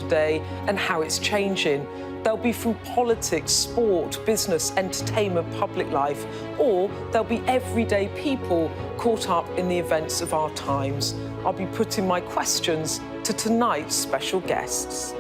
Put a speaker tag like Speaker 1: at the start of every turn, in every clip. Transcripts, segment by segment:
Speaker 1: today and how it's changing. They'll be from politics, sport, business, entertainment, public life, or they'll be everyday people caught up in the events of our times. I'll be putting my questions to tonight's special guests.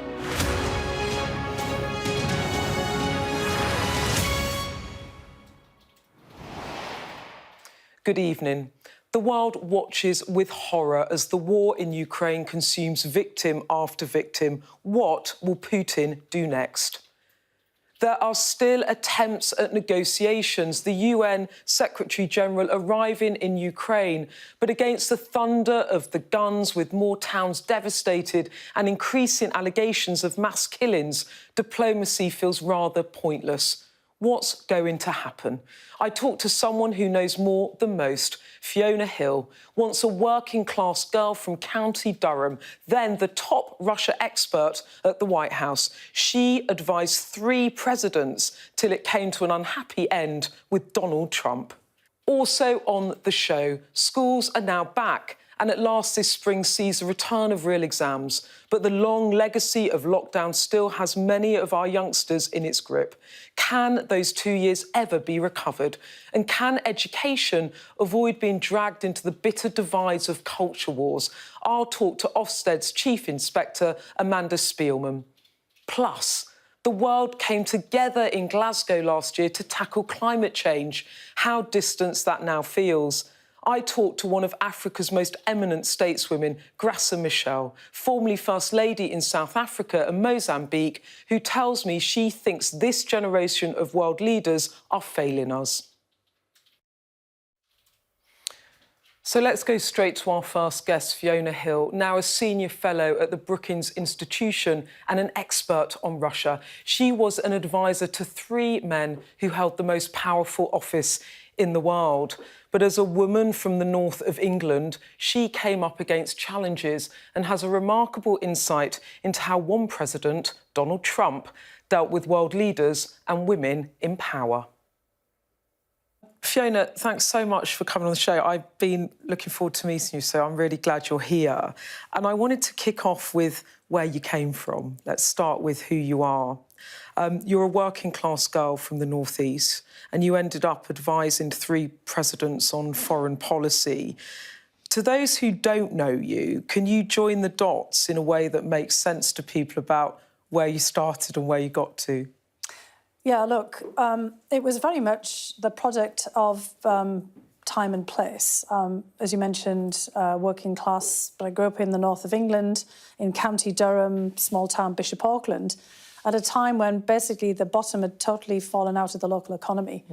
Speaker 1: Good evening. The world watches with horror as the war in Ukraine consumes victim after victim. What will Putin do next? There are still attempts at negotiations, the UN Secretary-General arriving in Ukraine, but against the thunder of the guns, with more towns devastated and increasing allegations of mass killings, diplomacy feels rather pointless. What's going to happen? I talked to someone who knows more than most, Fiona Hill, once a working-class girl from County Durham, then the top Russia expert at the White House. She advised 3 presidents till it came to an unhappy end with Donald Trump. Also on the show, schools are now back, and at last this spring sees the return of real exams. But the long legacy of lockdown still has many of our youngsters in its grip. Can those 2 years ever be recovered? And can education avoid being dragged into the bitter divides of culture wars? I'll talk to Ofsted's Chief Inspector, Amanda Spielman. Plus, the world came together in Glasgow last year to tackle climate change. How distant that now feels. I talked to one of Africa's most eminent stateswomen, Graca Michel, formerly First Lady in South Africa and Mozambique, who tells me she thinks this generation of world leaders are failing us. So let's go straight to our first guest, Fiona Hill, now a senior fellow at the Brookings Institution and an expert on Russia. She was an advisor to 3 men who held the most powerful office in the world. But as a woman from the north of England, she came up against challenges and has a remarkable insight into how one president, Donald Trump, dealt with world leaders and women in power. Fiona, thanks so much for coming on the show. I've been looking forward to meeting you, so I'm really glad you're here. And I wanted to kick off with where you came from. Let's start with who you are. You're a working-class girl from the northeast, and you ended up advising 3 presidents on foreign policy. To those who don't know you, can you join the dots in a way that makes sense to people about where you started and where you got to?
Speaker 2: Yeah, look, it was very much the product of time and place. As you mentioned, working class, but I grew up in the north of England, in County Durham, small town Bishop Auckland, at a time when basically the bottom had totally fallen out of the local economy.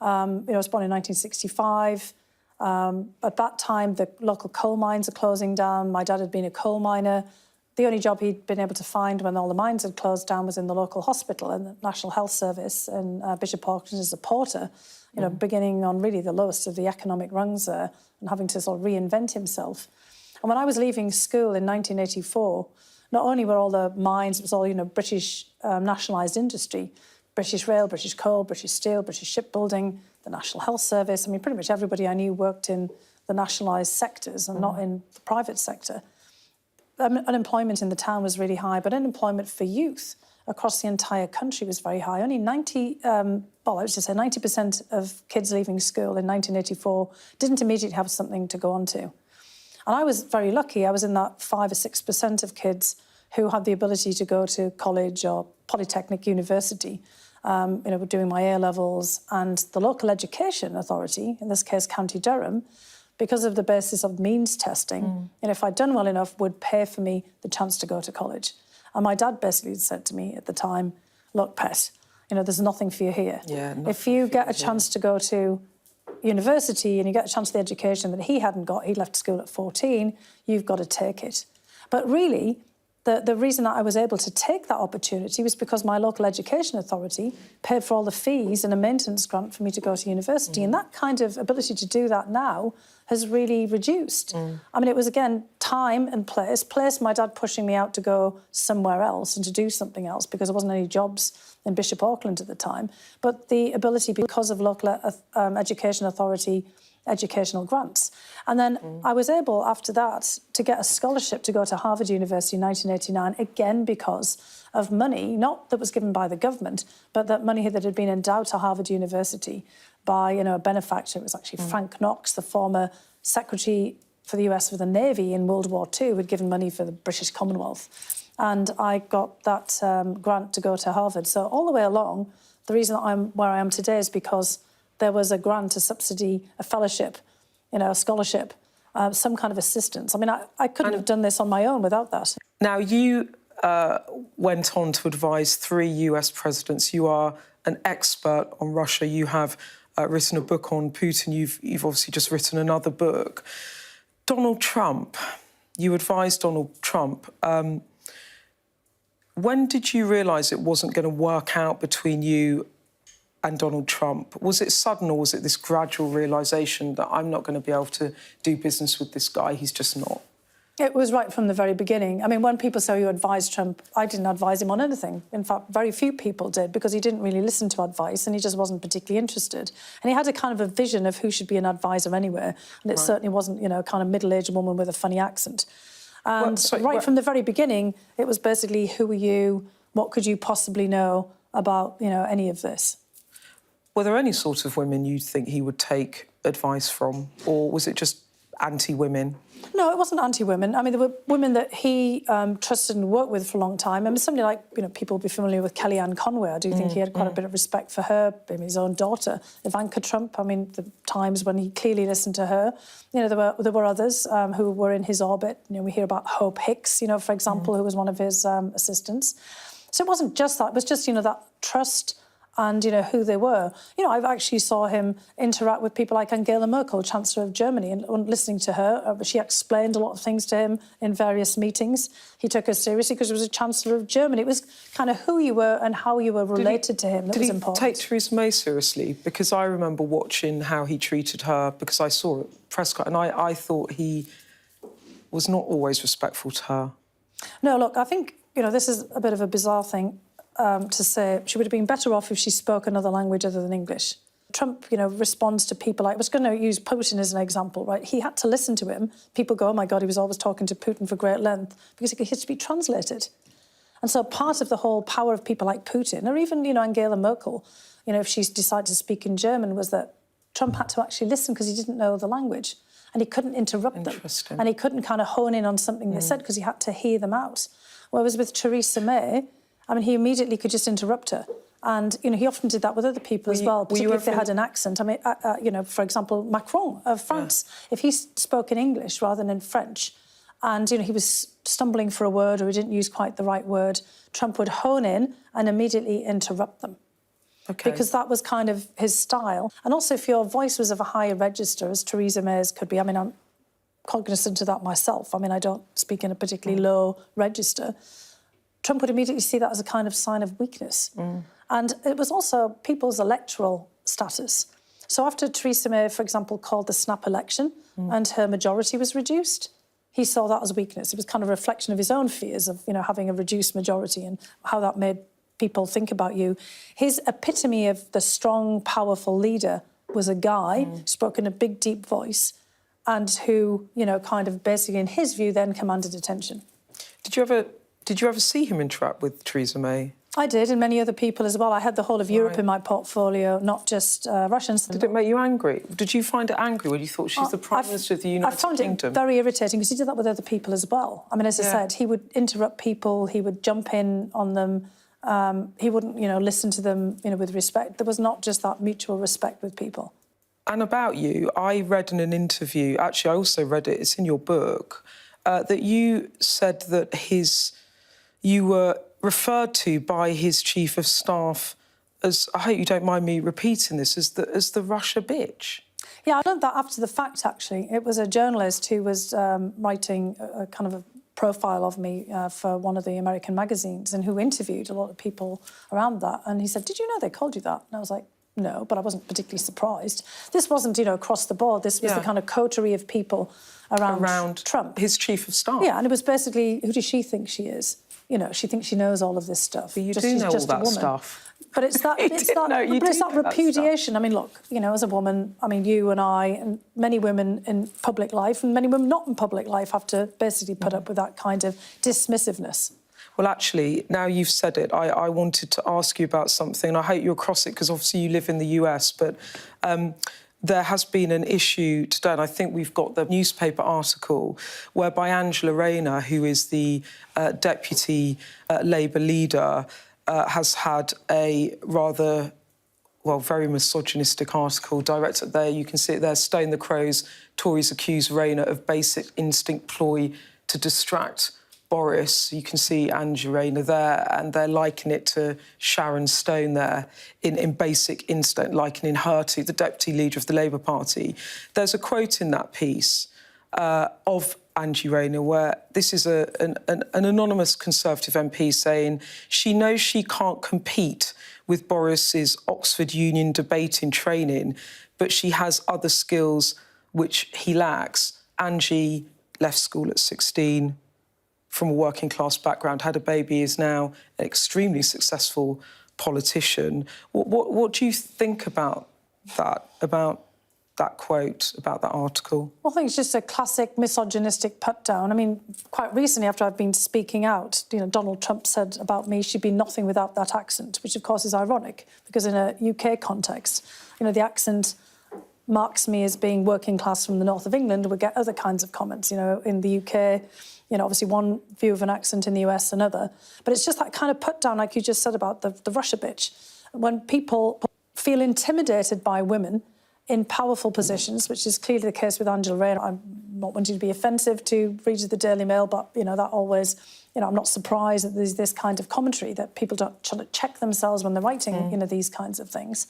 Speaker 2: I was born in 1965. At that time, the local coal mines are closing down. My dad had been a coal miner. The only job he'd been able to find when all the mines had closed down was in the local hospital and the National Health Service in Bishop Auckland as a porter, beginning on really the lowest of the economic rungs there and having to sort of reinvent himself. And when I was leaving school in 1984, not only were all the mines, it was all, British nationalised industry, British Rail, British Coal, British Steel, British Shipbuilding, the National Health Service. I mean, pretty much everybody I knew worked in the nationalised sectors and not in the private sector. Unemployment in the town was really high, but unemployment for youth across the entire country was very high. Only 90% of kids leaving school in 1984 didn't immediately have something to go on to. And I was very lucky. I was in that 5 or 6% of kids who had the ability to go to college or polytechnic university, doing my A-levels. And the local education authority, in this case County Durham, because of the basis of means testing, and if I'd done well enough, would pay for me the chance to go to college. And my dad basically said to me at the time, look, Pet, there's nothing for you here. Yeah, if you get a chance to go to university and you get a chance to the education that he hadn't got, he left school at 14, you've got to take it. But really, the reason that I was able to take that opportunity was because my local education authority paid for all the fees and a maintenance grant for me to go to university. And that kind of ability to do that now has really reduced. I mean, it was, again, time and place. Place, my dad pushing me out to go somewhere else and to do something else because there wasn't any jobs in Bishop Auckland at the time. But the ability, because of local education authority educational grants. And then I was able, after that, to get a scholarship to go to Harvard University in 1989, again because of money, not that was given by the government, but that money that had been endowed to Harvard University by, a benefactor. It was actually Frank Knox, the former Secretary for the US for the Navy in World War II, who had given money for the British Commonwealth. And I got that grant to go to Harvard. So all the way along, the reason that I'm where I am today is because there was a grant, a subsidy, a fellowship, a scholarship, some kind of assistance. I mean, I couldn't have done this on my own without that.
Speaker 1: Now, you went on to advise 3 US presidents. You are an expert on Russia. You have written a book on Putin. You've obviously just written another book. Donald Trump, you advised Donald Trump. When did you realise it wasn't going to work out between you and Donald Trump? Was it sudden, or was it this gradual realisation that I'm not going to be able to do business with this guy, he's just not?
Speaker 2: It was right from the very beginning. I mean, when people say you advised Trump, I didn't advise him on anything. In fact, very few people did, because he didn't really listen to advice and he just wasn't particularly interested. And he had a kind of a vision of who should be an advisor anywhere. And it certainly wasn't, a kind of middle-aged woman with a funny accent. And from the very beginning, it was basically, who are you? What could you possibly know about, any of this?
Speaker 1: Were there any sort of women you think he would take advice from, or was it just anti-women?
Speaker 2: No, it wasn't anti-women. I mean, there were women that he trusted and worked with for a long time. I mean, somebody like, people will be familiar with Kellyanne Conway. I do think he had quite a bit of respect for her, maybe his own daughter, Ivanka Trump. I mean, the times when he clearly listened to her. There were others who were in his orbit. We hear about Hope Hicks, for example, who was one of his assistants. So it wasn't just that. It was just, that trust and, who they were. I've actually saw him interact with people like Angela Merkel, Chancellor of Germany, and listening to her, she explained a lot of things to him in various meetings. He took her seriously because she was a Chancellor of Germany. It was kind of who you were and how you were related to him that was important.
Speaker 1: Did he take Theresa May seriously? Because I remember watching how he treated her, because I saw it press cut, and I thought he was not always respectful to her. No,
Speaker 2: look, I think, this is a bit of a bizarre thing. To say she would have been better off if she spoke another language other than English. Trump, responds to people like... I was going to use Putin as an example, right? He had to listen to him. People go, oh, my God, he was always talking to Putin for great length, because he had to be translated. And so part of the whole power of people like Putin, or even, Angela Merkel, if she decided to speak in German, was that Trump had to actually listen because he didn't know the language. And he couldn't interrupt them. And he couldn't kind of hone in on something they said because he had to hear them out. Whereas with Theresa May... I mean, he immediately could just interrupt her. And, he often did that with other people as well, particularly if they had an accent. I mean, for example, Macron of France, if he spoke in English rather than in French, and, he was stumbling for a word or he didn't use quite the right word, Trump would hone in and immediately interrupt them. Okay. Because that was kind of his style. And also, if your voice was of a higher register, as Theresa May's could be, I mean, I'm cognizant of that myself. I mean, I don't speak in a particularly low register. Trump would immediately see that as a kind of sign of weakness. And it was also people's electoral status. So after Theresa May, for example, called the snap election and her majority was reduced, he saw that as weakness. It was kind of a reflection of his own fears of, having a reduced majority and how that made people think about you. His epitome of the strong, powerful leader was a guy who spoke in a big, deep voice and who, kind of basically, in his view, then commanded attention.
Speaker 1: Did you ever see him interact with Theresa May?
Speaker 2: I did, and many other people as well. I had the whole of Europe in my portfolio, not just Russians.
Speaker 1: Did it make you angry? Did you find it angry when you thought she's the Prime Minister of the United Kingdom?
Speaker 2: I found it very irritating because he did that with other people as well. I mean, as I said, he would interrupt people, he would jump in on them, he wouldn't, listen to them, with respect. There was not just that mutual respect with people.
Speaker 1: And about you, I read in an interview, actually I also read it, it's in your book, that you said that you were referred to by his chief of staff as, I hope you don't mind me repeating this, as the Russia bitch.
Speaker 2: Yeah, I learned that after the fact, actually. It was a journalist who was writing a kind of a profile of me for one of the American magazines and who interviewed a lot of people around that. And he said, did you know they called you that? And I was like, no, but I wasn't particularly surprised. This wasn't, across the board. This was the kind of coterie of people around Trump.
Speaker 1: His chief of staff.
Speaker 2: Yeah, and it was basically, who does she think she is? you know, she thinks she knows all of this stuff.
Speaker 1: But you
Speaker 2: just,
Speaker 1: do
Speaker 2: she's
Speaker 1: know
Speaker 2: just
Speaker 1: all
Speaker 2: a
Speaker 1: that
Speaker 2: woman.
Speaker 1: stuff.
Speaker 2: But it's that, it's that repudiation. I mean, look, you know, as a woman, I mean, you and I and many women in public life and many women not in public life have to basically put up with that kind of dismissiveness.
Speaker 1: Well, actually, now you've said it, I wanted to ask you about something, and I hope you're across it, because obviously you live in the US, but there has been an issue today, and I think we've got the newspaper article, whereby Angela Rayner, who is the deputy Labour leader, has had a rather, well, very misogynistic article directed there. You can see it there, Stone the Crows, Tories accuse Rayner of basic instinct ploy to distract Boris. You can see Angela Rayner there, and they're likening it to Sharon Stone there in basic instinct, likening her to the deputy leader of the Labour Party. There's a quote in that piece of Angie Rayner, where this is an anonymous Conservative MP saying she knows she can't compete with Boris's Oxford Union debating training, but she has other skills which he lacks. Angie left school at 16, from a working class background, had a baby, is now an extremely successful politician. What do you think about that quote, about that article?
Speaker 2: Well, I think it's just a classic misogynistic put-down. I mean, quite recently, after I've been speaking out, you know, Donald Trump said about me, she'd be nothing without that accent, which, of course, is ironic, because in a UK context, you know, the accent marks me as being working class from the north of England. We get other kinds of comments, you know, in the UK, you know, obviously one view of an accent, in the US another. But it's just that kind of put-down, like you just said about the Russia bitch. When people feel intimidated by women in powerful positions, which is clearly the case with Angela Rayner. I'm not wanting to be offensive to readers of the Daily Mail, but, you know, that always, you know, I'm not surprised that there's this kind of commentary, that people don't try to check themselves when they're writing, you know, these kinds of things.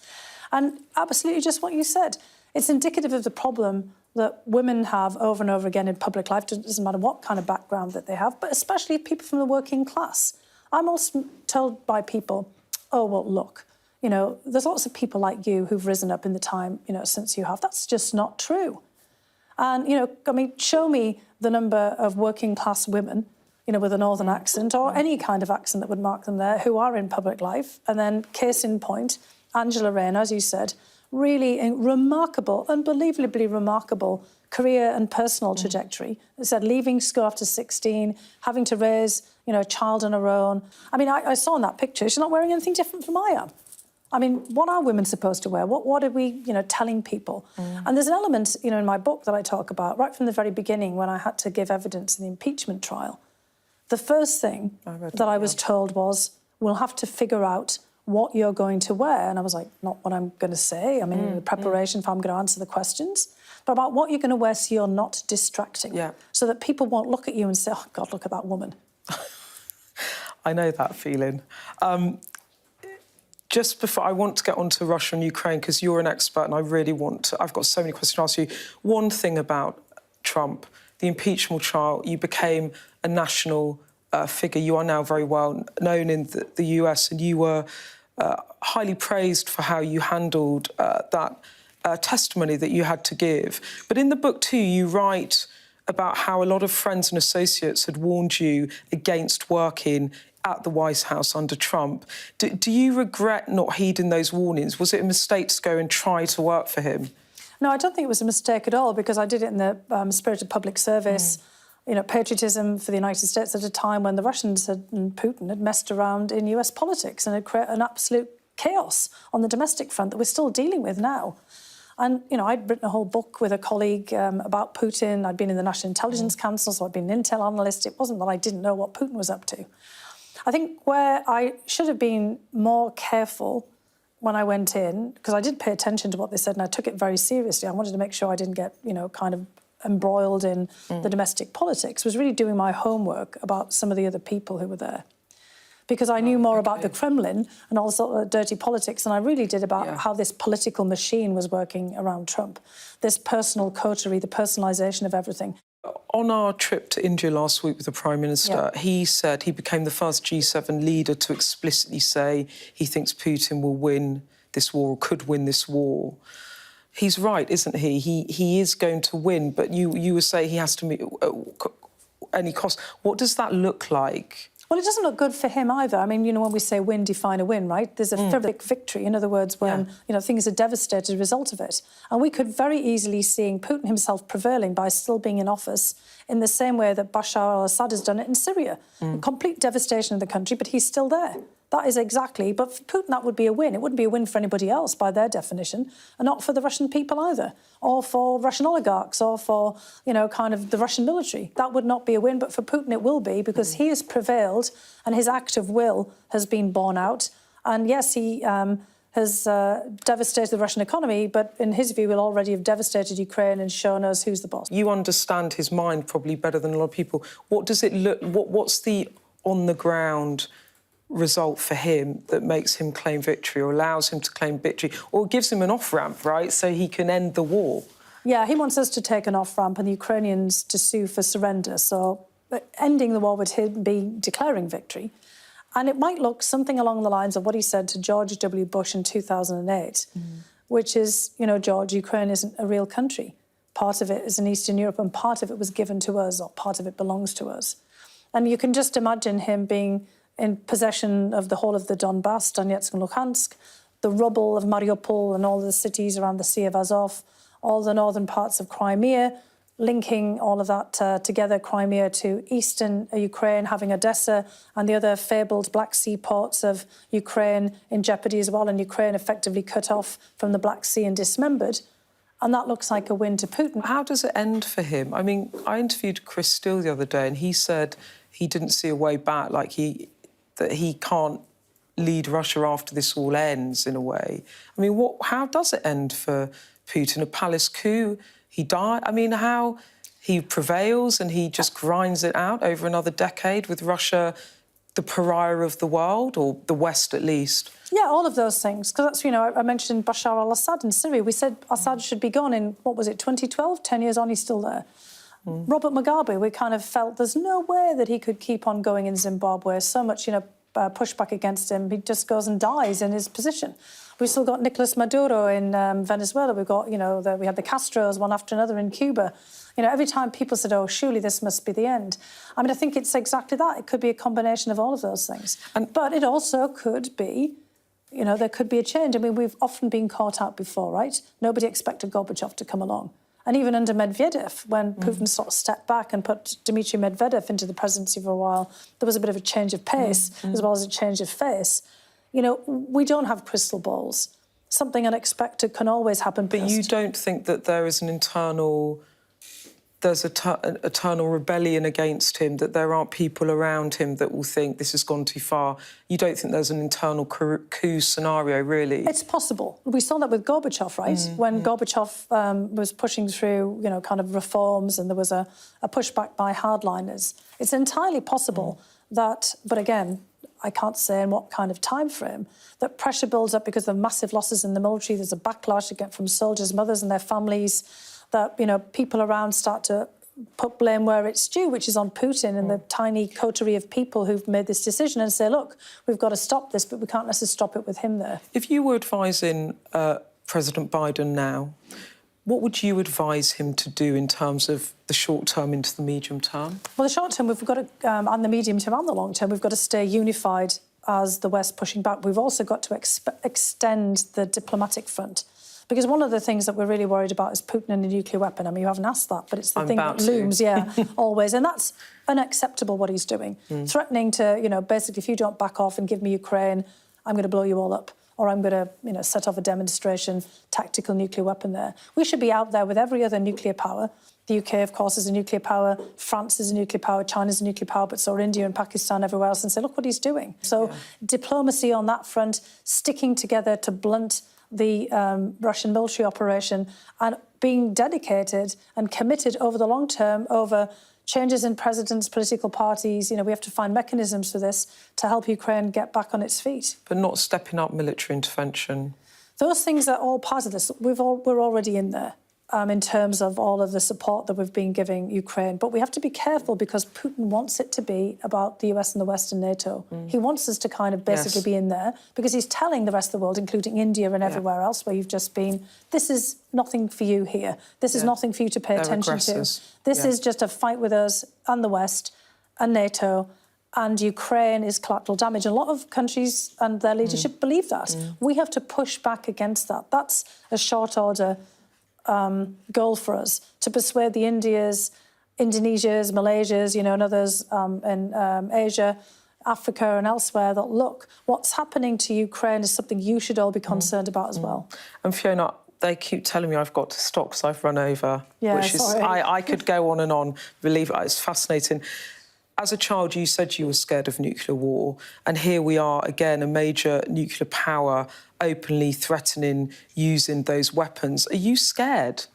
Speaker 2: And absolutely just what you said. It's indicative of the problem that women have over and over again in public life. It doesn't matter what kind of background that they have, but especially people from the working class. I'm also told by people, oh, well, look, you know, there's lots of people like you who've risen up in the time, you know, since you have. That's just not true. And, you know, I mean, show me the number of working class women, you know, with a northern accent or any kind of accent that would mark them there, who are in public life. And then, case in point, Angela Rayner, as you said, really remarkable, unbelievably remarkable career and personal trajectory. As I said, leaving school after 16, having to raise, you know, a child on her own. I mean, I saw in that picture, she's not wearing anything different from I am. I mean, what are women supposed to wear? What are we, you know, telling people? And there's an element, you know, in my book that I talk about, right from the very beginning, when I had to give evidence in the impeachment trial. The first thing I was told was, we'll have to figure out what you're going to wear. And I was like, not what I'm going to say. I mean, the preparation for I'm going to answer the questions, but about what you're going to wear so you're not distracting. So that people won't look at you and say, oh, God, look at that woman.
Speaker 1: I know that feeling. Just before, I want to get on to Russia and Ukraine, because you're an expert and I really want to... I've got so many questions to ask you. One thing about Trump, the impeachment trial, you became a national figure. You are now very well known in the US, and you were highly praised for how you handled that testimony that you had to give. But in the book too, you write about how a lot of friends and associates had warned you against working at the White House under Trump. Do you regret not heeding those warnings? Was it a mistake to go and try to work for him?
Speaker 2: No, I don't think it was a mistake at all, because I did it in the spirit of public service, you know, patriotism for the United States at a time when the Russians and Putin had messed around in US politics and had created an absolute chaos on the domestic front that we're still dealing with now. And, you know, I'd written a whole book with a colleague about Putin. I'd been in the National Intelligence Council, so I'd been an intel analyst. It wasn't that I didn't know what Putin was up to. I think where I should have been more careful when I went in, because I did pay attention to what they said and I took it very seriously. I wanted to make sure I didn't get, you know, kind of embroiled in the domestic politics, was really doing my homework about some of the other people who were there. Because I knew more about the Kremlin and all sort of dirty politics than I really did about how this political machine was working around Trump. This personal coterie, the personalisation of everything.
Speaker 1: On our trip to India last week with the Prime Minister, he said he became the first G7 leader to explicitly say he thinks Putin will win this war or could win this war. He's right, isn't he? He is going to win, but you would say he has to meet any cost. What does that look like?
Speaker 2: Well, it doesn't look good for him either. I mean, you know, when we say win, define a win, right? There's a pyrrhic victory. In other words, when, you know, things are devastated as a result of it. And we could very easily see Putin himself prevailing by still being in office in the same way that Bashar al-Assad has done it in Syria. A complete devastation of the country, but he's still there. That is exactly, but for Putin that would be a win. It wouldn't be a win for anybody else by their definition, and not for the Russian people either, or for Russian oligarchs, or for, you know, kind of the Russian military. That would not be a win, but for Putin it will be, because he has prevailed and his act of will has been borne out. And yes, he has devastated the Russian economy, but in his view will already have devastated Ukraine and shown us who's the boss. You
Speaker 1: understand his mind probably better than a lot of people. What does it look, what's the on-the-ground result for him that makes him claim victory, or allows him to claim victory, or gives him an off-ramp, right, so he can end the war?
Speaker 2: Yeah, he wants us to take an off-ramp and the Ukrainians to sue for surrender. So ending the war would be declaring victory. And it might look something along the lines of what he said to George W. Bush in 2008, which is, you know, George, Ukraine isn't a real country. Part of it is in Eastern Europe and part of it was given to us, or part of it belongs to us. And you can just imagine him being in possession of the whole of the Donbass, Donetsk and Luhansk, the rubble of Mariupol and all the cities around the Sea of Azov, all the northern parts of Crimea, linking all of that together, Crimea to eastern Ukraine, having Odessa and the other fabled Black Sea ports of Ukraine in jeopardy as well, and Ukraine effectively cut off from the Black Sea and dismembered. And that looks like a win to Putin.
Speaker 1: How does it end for him? I mean, I interviewed Chris Steele the other day and he said he didn't see a way back, like that he can't lead Russia after this all ends, in a way. I mean, how does it end for Putin? A palace coup? He died? I mean, how he prevails and he just grinds it out over another decade with Russia the pariah of the world, or the West at least?
Speaker 2: Yeah, all of those things. Because that's, you know, I mentioned Bashar al-Assad in Syria. We said Assad should be gone in, what was it, 2012? 10 years on, he's still there. Robert Mugabe, we kind of felt there's no way that he could keep on going in Zimbabwe. So much, you know, pushback against him. He just goes and dies in his position. We've still got Nicolas Maduro in Venezuela. We've got, you know, we had the Castros one after another in Cuba. You know, every time people said, oh, surely this must be the end. I mean, I think it's exactly that. It could be a combination of all of those things. But it also could be, you know, there could be a change. I mean, we've often been caught out before, right? Nobody expected Gorbachev to come along. And even under Medvedev, when Putin sort of stepped back and put Dmitry Medvedev into the presidency for a while, there was a bit of a change of pace as well as a change of face. You know, we don't have crystal balls. Something unexpected can always happen.
Speaker 1: But you don't think that there is an internal... There's an eternal rebellion against him, that there aren't people around him that will think this has gone too far? You don't think there's an internal coup scenario, really? It's
Speaker 2: possible. We saw that with Gorbachev, right? When Gorbachev was pushing through, you know, kind of reforms and there was a pushback by hardliners. It's entirely possible that, but again, I can't say in what kind of time frame, that pressure builds up because of massive losses in the military. There's a backlash again from soldiers' mothers and their families, that, you know, people around start to put blame where it's due, which is on Putin and the tiny coterie of people who've made this decision, and say, look, we've got to stop this, but we can't necessarily stop it with him there. If you were advising President Biden now, what would you advise him to do in terms of the short term into the medium term? Well, the short term, we've got to, and the medium term and the long term, we've got to stay unified as the West pushing back. We've also got to extend the diplomatic front. Because one of the things that we're really worried about is Putin and a nuclear weapon. I mean, you haven't asked that, but it's the thing that looms, always. And that's unacceptable, what he's doing. Threatening to, you know, basically, if you don't back off and give me Ukraine, I'm going to blow you all up. Or I'm going to, you know, set off a demonstration, tactical nuclear weapon there. We should be out there with every other nuclear power. The UK, of course, is a nuclear power. France is a nuclear power. China's a nuclear power. But so are India and Pakistan, everywhere else, and say, look what he's doing. So diplomacy on that front, sticking together to blunt the Russian military operation, and being dedicated and committed over the long term, over changes in presidents, political parties. You know, we have to find mechanisms for this to help Ukraine get back on its feet. But not stepping up military intervention. Those things are all part of this. We're already in there. In terms of all of the support that we've been giving Ukraine. But we have to be careful because Putin wants it to be about the US and the West and NATO. He wants us to kind of basically be in there because he's telling the rest of the world, including India and everywhere else where you've just been, this is nothing for you here. This is nothing for you to pay attention to. This is just a fight with us and the West and NATO. and Ukraine is collateral damage. A lot of countries and their leadership believe that. We have to push back against that. That's a short order goal for us, to persuade the Indias, Indonesias, Malaysias, and others in Asia, Africa and elsewhere that, look, what's happening to Ukraine is something you should all be concerned about as well.
Speaker 1: And Fiona, they keep telling me I've got to stop because I've run over.
Speaker 2: Yeah,
Speaker 1: which is,
Speaker 2: sorry.
Speaker 1: I could go on and on. Believe it, it's fascinating. As a child, you said you were scared of nuclear war, and here we are again, a major nuclear power openly threatening using those weapons. Are you scared?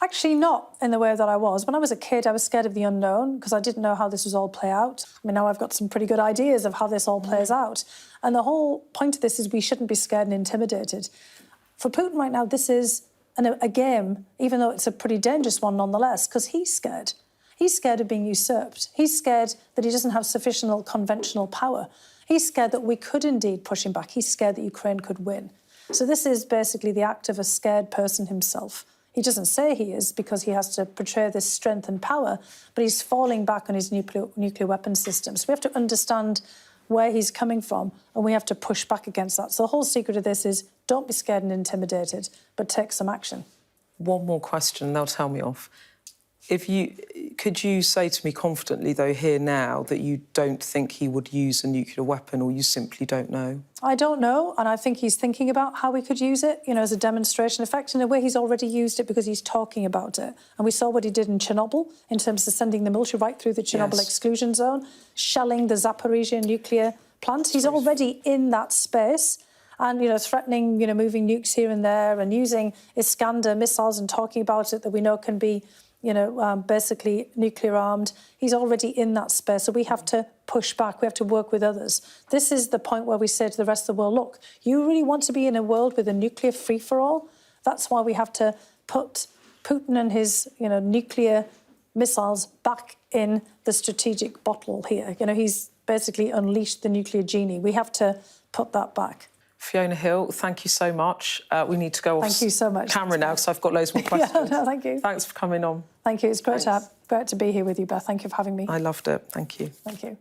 Speaker 2: Actually, not in the way that I was. When I was a kid, I was scared of the unknown because I didn't know how this was all play out. I mean, now I've got some pretty good ideas of how this all plays out. And the whole point of this is we shouldn't be scared and intimidated. For Putin right now, this is a game, even though it's a pretty dangerous one nonetheless, because he's scared. He's scared of being usurped. He's scared that he doesn't have sufficient conventional power. He's scared that we could indeed push him back. He's scared that Ukraine could win. So this is basically the act of a scared person himself. He doesn't say he is because he has to portray this strength and power, but he's falling back on his nuclear weapon system. So we have to understand where he's coming from, and we have to push back against that. So the whole secret of this is don't be scared and intimidated, but take some action.
Speaker 1: One more question, and they'll tell me off. Could you say to me confidently, though, here now, that you don't think he would use a nuclear weapon, or you simply don't know? I
Speaker 2: don't know, and I think he's thinking about how we could use it, as a demonstration effect. In a way, he's already used it because he's talking about it. And we saw what he did in Chernobyl in terms of sending the military right through the Chernobyl exclusion zone, shelling the Zaporizhia nuclear plant. He's already in that space. And, threatening, moving nukes here and there and using Iskander missiles and talking about it that we know can be basically nuclear armed. He's already in that space, so we have to push back. We have to work with others. This is the point where we say to the rest of the world, look, you really want to be in a world with a nuclear free-for-all? That's why we have to put Putin and his, nuclear missiles back in the strategic bottle here. He's basically unleashed the nuclear genie. We have to put that back.
Speaker 1: Fiona Hill, thank you so much. We need to go off camera now because I've got loads more questions.
Speaker 2: Thank you.
Speaker 1: Thanks for coming on.
Speaker 2: Thank you. It's great to be here with you, Beth. Thank you for having me.
Speaker 1: I loved it. Thank you.
Speaker 2: Thank you.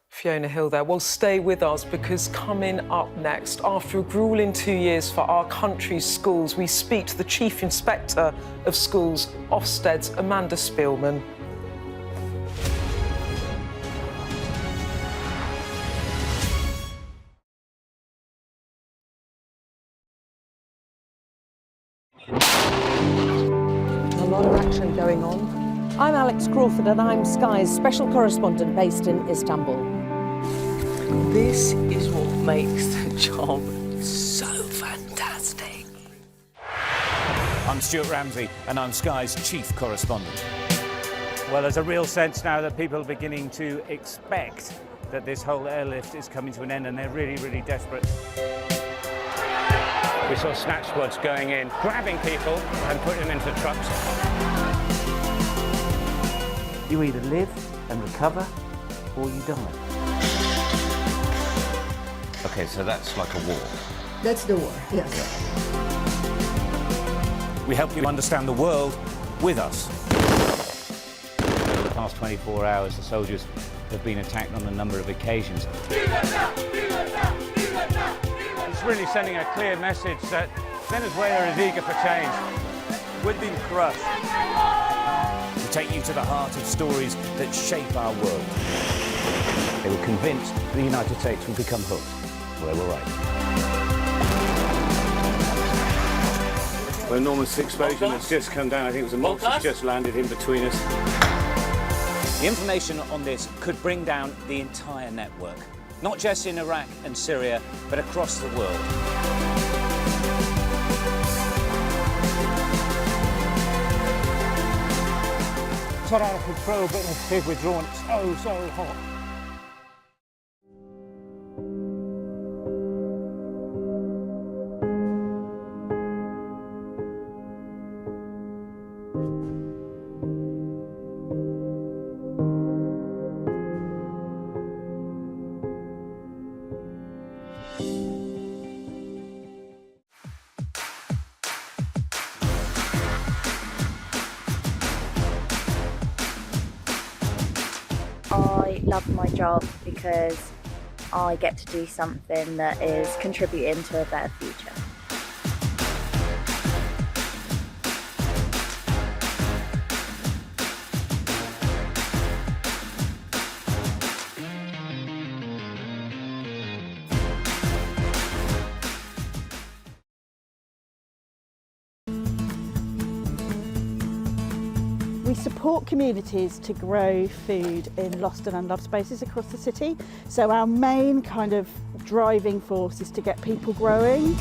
Speaker 1: Fiona Hill there. Well, stay with us because coming up next, after a gruelling 2 years for our country's schools, we speak to the Chief Inspector of Schools, Ofsted's Amanda Spielman.
Speaker 3: A lot of action going on. I'm Alex Crawford and I'm Sky's special correspondent based in Istanbul.
Speaker 4: This is what makes the job so fantastic.
Speaker 5: I'm Stuart Ramsey and I'm Sky's chief correspondent. Well, there's a real sense now that people are beginning to expect that this whole airlift is coming to an end and they're really, really desperate. We saw snatch squads going in, grabbing people and putting them into trucks.
Speaker 4: You either live and recover, or you die. Okay, so that's like a war.
Speaker 6: That's the war, yes.
Speaker 5: We help you understand the world with us. Over the past 24 hours, the soldiers have been attacked on a number of occasions. It's really sending a clear message that Venezuela is eager for change. We've been crushed. We take you to the heart of stories that shape our world. They were convinced the United States would become hooked. Well, they were right.
Speaker 7: An enormous explosion has just come down. I think it was a monster's just landed in between us.
Speaker 5: The information on this could bring down the entire network. Not just in Iraq and Syria, but across the world. Thought I could throw a bit of pig withdrawn. It's so hot.
Speaker 8: love my job because I get to do something that is contributing to a better future.
Speaker 9: We support communities to grow food in lost and unloved spaces across the city. So our main kind of driving force is to get people growing.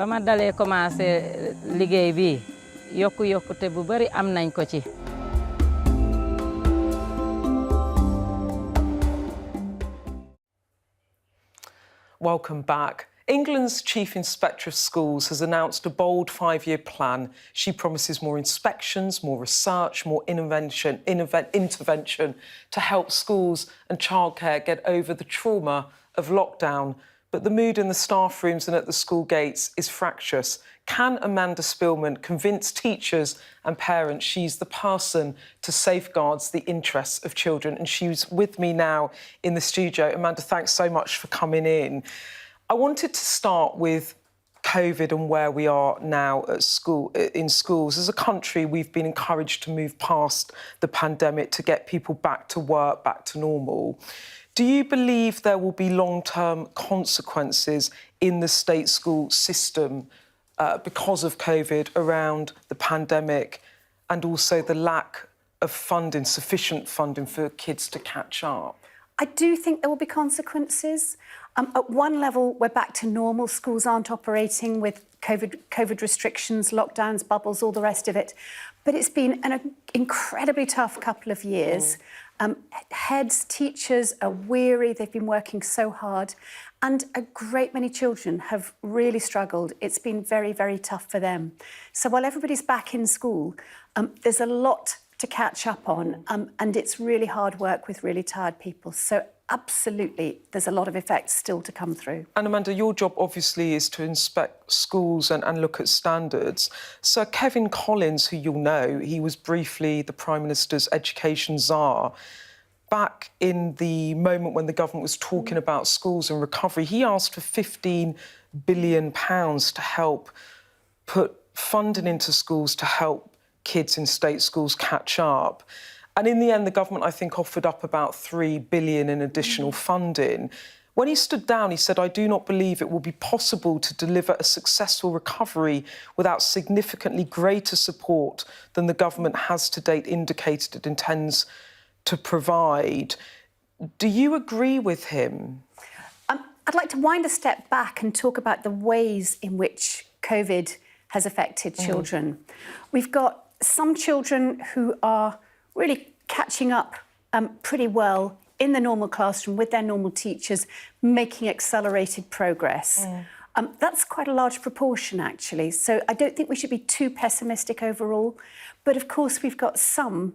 Speaker 10: ba ma dalee commencé liggéey bi yokkute bu bari am nañ ko ci.
Speaker 1: Welcome back. England's Chief Inspector of Schools has announced a bold 5-year plan. She promises more inspections, more research, more intervention to help schools and childcare get over the trauma of lockdown. But the mood in the staff rooms and at the school gates is fractious. Can Amanda Spielman convince teachers and parents she's the person to safeguard the interests of children? And she's with me now in the studio. Amanda, thanks so much for coming in. I wanted to start with COVID and where we are now at school, in schools. As a country, we've been encouraged to move past the pandemic to get people back to work, back to normal. Do you believe there will be long-term consequences in the state school system because of COVID around the pandemic and also the lack of funding, sufficient funding for kids to catch up?
Speaker 11: I do think there will be consequences. At one level, we're back to normal. Schools aren't operating with COVID restrictions, lockdowns, bubbles, all the rest of it. But it's been an incredibly tough couple of years. Heads, teachers are weary. They've been working so hard. And a great many children have really struggled. It's been very, very tough for them. So while everybody's back in school, there's a lot to catch up on. And it's really hard work with really tired people. So absolutely, there's a lot of effects still to come through. And Amanda, your job obviously is to inspect schools and look at standards. Sir Kevin Collins, who you'll know, he was briefly the Prime Minister's education czar. Back in the moment when the government was talking about schools and recovery, he asked for £15 billion to help put funding into schools to help kids in state schools catch up. And in the end, the government, I think, offered up about £3 billion in additional funding. When he stood down, he said, "I do not believe it will be possible to deliver a successful recovery without significantly greater support than the government has to date indicated it intends to provide." Do you agree with him? I'd like to wind a step back and talk about the ways in which COVID has affected children. We've got some children who are really catching up pretty well in the normal classroom with their normal teachers, making accelerated progress. That's quite a large proportion, actually. So I don't think we should be too pessimistic overall. But of course, we've got some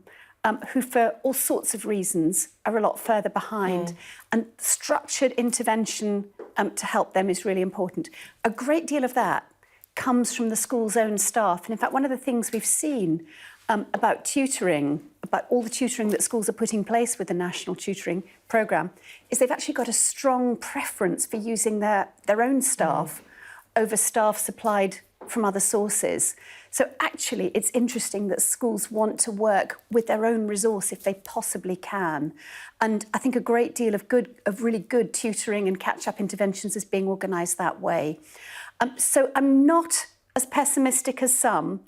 Speaker 11: who, for all sorts of reasons, are a lot further behind. And structured intervention to help them is really important. A great deal of that comes from the school's own staff. And in fact, one of the things we've seen about tutoring, about all the tutoring that schools are putting in place with the National Tutoring Programme, is they've actually got a strong preference for using their own staff over staff supplied from other sources. So actually, it's interesting that schools want to work with their own resource if they possibly can. And I think a great deal of really good tutoring and catch-up interventions is being organised that way. So I'm not as pessimistic as some.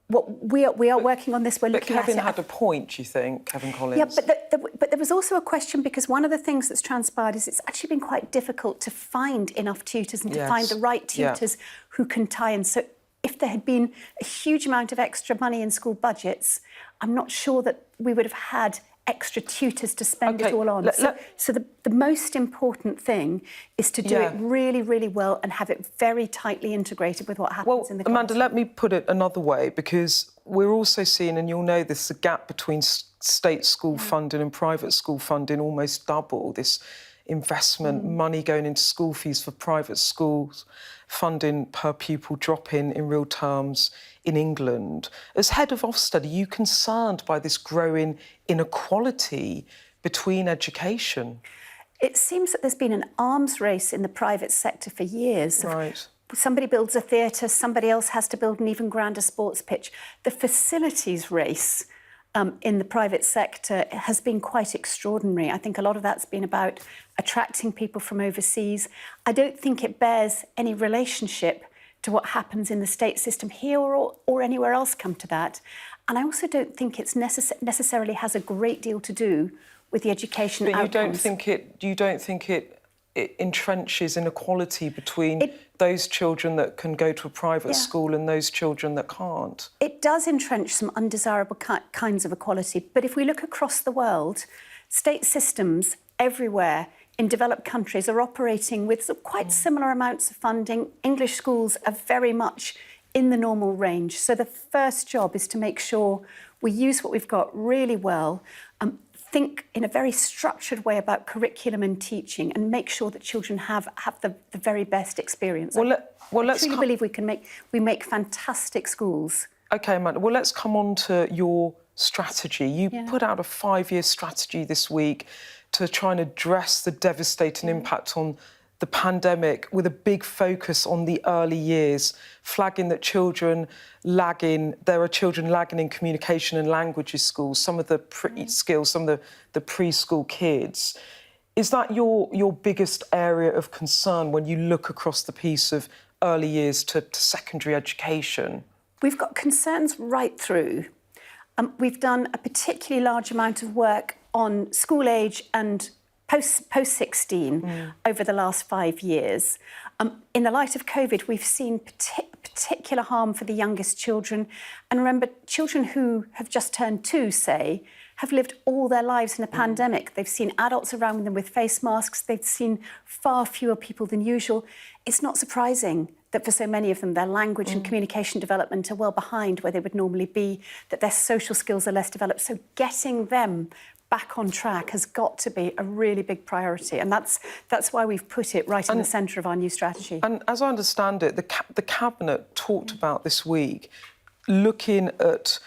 Speaker 11: We are working on this. We're looking at it. But Kevin had a point, do you think, Kevin Collins? Yeah, but there was also a question, because one of the things that's transpired is it's actually been quite difficult to find enough tutors and to find the right tutors who can tie in. So if there had been a huge amount of extra money in school budgets, I'm not sure that we would have had extra tutors to spend it all on. So the most important thing is to do it really, really well and have it very tightly integrated with what happens in the
Speaker 1: Amanda,
Speaker 11: classroom.
Speaker 1: let me put it another way, because we're also seeing, and you'll know this, the gap between state school funding and private school funding almost double. This investment, money going into school fees for private schools, funding per pupil dropping in real terms in England. As head of Ofsted, are you concerned by this growing inequality between education?
Speaker 11: It seems that there's been an arms race in the private sector for years.
Speaker 1: Right.
Speaker 11: Somebody builds a theatre, somebody else has to build an even grander sports pitch. The facilities race in the private sector has been quite extraordinary. I think a lot of that's been about attracting people from overseas. I don't think it bears any relationship to what happens in the state system here or anywhere else, come to that. And I also don't think it's necessarily has a great deal to do with the education outcomes.
Speaker 1: You don't think it entrenches inequality between those children that can go to a private school and those children that can't?
Speaker 11: It does entrench some undesirable kinds of equality. But if we look across the world, state systems everywhere in developed countries are operating with quite similar amounts of funding. English schools are very much in the normal range. So the first job is to make sure we use what we've got really well, think in a very structured way about curriculum and teaching, and make sure that children have the very best experience. I truly believe we make fantastic schools.
Speaker 1: OK, Amanda, well, let's come on to your strategy. You put out a 5-year strategy this week to try and address the devastating impact on the pandemic, with a big focus on the early years, flagging that there are children lagging in communication and languages schools, some of the skills, some of the preschool kids. Is that your biggest area of concern when you look across the piece of early years to secondary education?
Speaker 11: We've got concerns right through. We've done a particularly large amount of work on school age and post-16 over the last 5 years. In the light of COVID, we've seen particular harm for the youngest children. And remember, children who have just turned 2, say, have lived all their lives in a pandemic. They've seen adults around them with face masks. They've seen far fewer people than usual. It's not surprising that for so many of them, their language and communication development are well behind where they would normally be, that their social skills are less developed. So getting them back on track has got to be a really big priority, and that's why we've put it right in the centre of our new strategy. And
Speaker 1: as I understand it, the Cabinet talked about this week looking at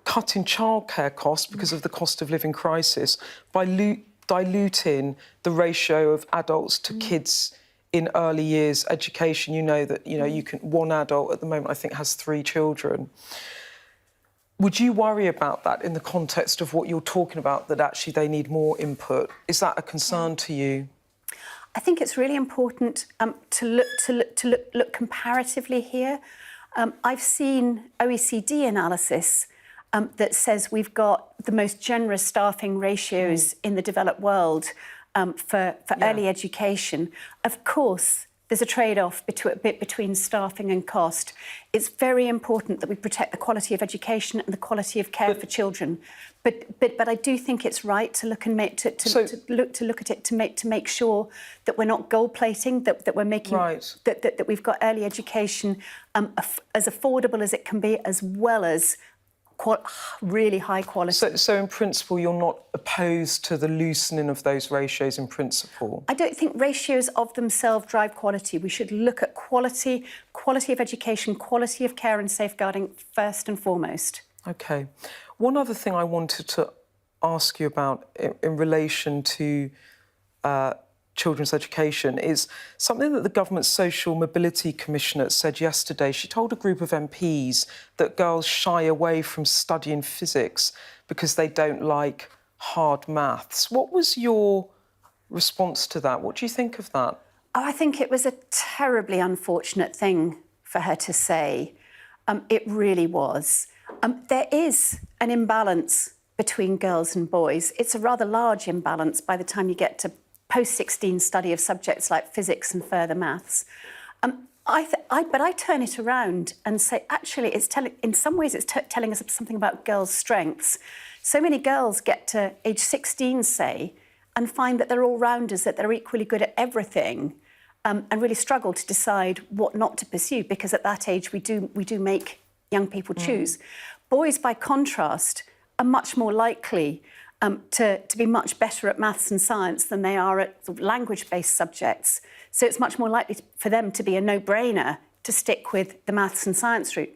Speaker 1: cutting childcare costs because of the cost of living crisis by diluting the ratio of adults to kids in early years education. You know that one adult at the moment I think has 3 children. Would you worry about that in the context of what you're talking about, that actually they need more input? Is that a concern to you?
Speaker 11: I think it's really important to look comparatively here. I've seen OECD analysis that says we've got the most generous staffing ratios in the developed world for early education. Of course, there's a trade-off between staffing and cost. It's very important that we protect the quality of education and the quality of care for children. But I do think it's right to look and look at it to make sure that we're not gold plating, that we're making that we've got early education as affordable as it can be, as well as really high quality.
Speaker 1: So in principle, you're not opposed to the loosening of those ratios in principle?
Speaker 11: I don't think ratios of themselves drive quality. We should look at quality of education, quality of care and safeguarding first and foremost.
Speaker 1: OK. One other thing I wanted to ask you about in relation to children's education is something that the government's Social Mobility Commissioner said yesterday. She told a group of MPs that girls shy away from studying physics because they don't like hard maths. What was your response to that? What do you think of that?
Speaker 11: Oh, I think it was a terribly unfortunate thing for her to say. It really was. There is an imbalance between girls and boys. It's a rather large imbalance by the time you get to post-16 study of subjects like physics and further maths. But I turn it around and say, actually, in some ways, it's telling us something about girls' strengths. So many girls get to age 16, say, and find that they're all-rounders, that they're equally good at everything, and really struggle to decide what not to pursue, because at that age, we do make young people choose. Boys, by contrast, are much more likely to be much better at maths and science than they are at sort of language-based subjects. So it's much more likely for them to be a no-brainer to stick with the maths and science route.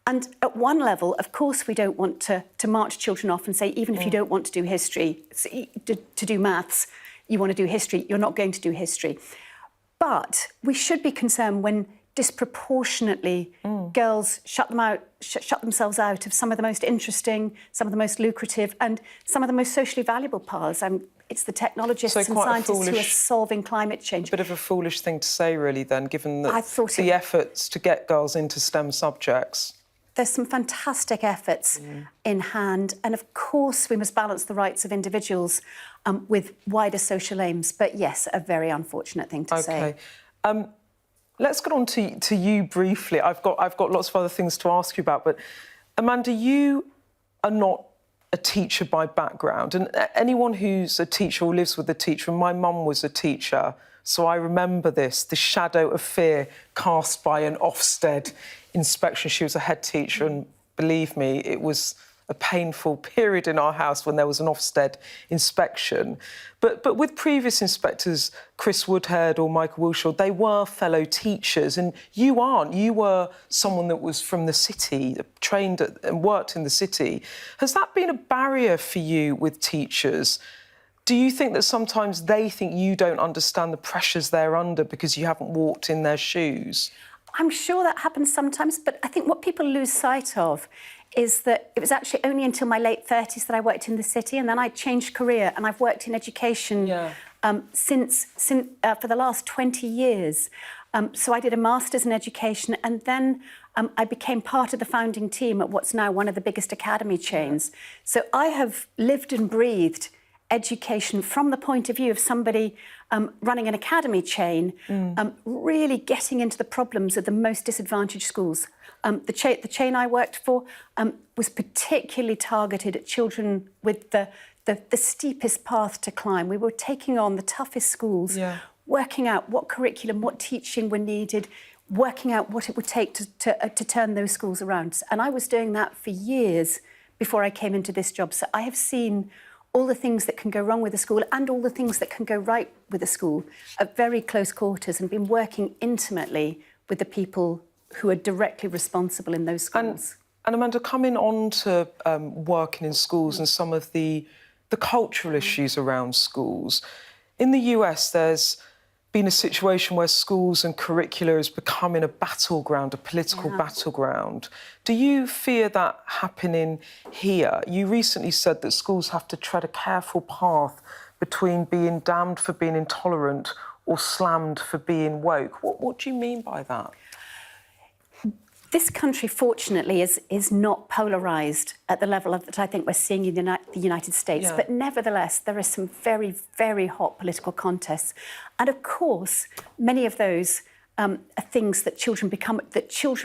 Speaker 11: And at one level, of course, we don't want to march children off and say, even if you don't want to do history, to do maths, you want to do history, you're not going to do history. But we should be concerned when disproportionately girls shut themselves out of some of the most interesting, some of the most lucrative and some of the most socially valuable paths. It's the technologists and scientists who are solving climate change.
Speaker 1: A bit of a foolish thing to say, really, then, given that the efforts to get girls into STEM subjects.
Speaker 11: There's some fantastic efforts in hand. And of course, we must balance the rights of individuals with wider social aims. But yes, a very unfortunate thing to say.
Speaker 1: Let's get on to you briefly. I've got lots of other things to ask you about. But Amanda, you are not a teacher by background. And anyone who's a teacher or lives with a teacher, and my mum was a teacher, so I remember this, the shadow of fear cast by an Ofsted inspection. She was a head teacher, and believe me, it was a painful period in our house when there was an Ofsted inspection. But with previous inspectors, Chris Woodhead or Michael Wilshaw, they were fellow teachers, and you aren't. You were someone that was from the city, trained and worked in the city. Has that been a barrier for you with teachers? Do you think that sometimes they think you don't understand the pressures they're under because you haven't walked in their shoes?
Speaker 11: I'm sure that happens sometimes, but I think what people lose sight of is that it was actually only until my late 30s that I worked in the city, and then I changed career and I've worked in education since for the last 20 years. So I did a master's in education, and then I became part of the founding team at what's now one of the biggest academy chains. So I have lived and breathed education from the point of view of somebody running an academy chain, really getting into the problems of the most disadvantaged schools. The chain I worked for was particularly targeted at children with the steepest path to climb. We were taking on the toughest schools, working out what curriculum, what teaching were needed, working out what it would take to turn those schools around. And I was doing that for years before I came into this job. So I have seen all the things that can go wrong with a school and all the things that can go right with a school at very close quarters, and been working intimately with the people who are directly responsible in those schools.
Speaker 1: And Amanda, coming on to working in schools and some of the cultural issues around schools, in the US there's been a situation where schools and curricula is becoming a battleground, a political battleground. Do you fear that happening here? You recently said that schools have to tread a careful path between being damned for being intolerant or slammed for being woke. What do you mean by that?
Speaker 11: This country, fortunately, is not polarised at the level that I think we're seeing in the United States. But nevertheless, there are some very, very hot political contests. And of course, many of those are things that children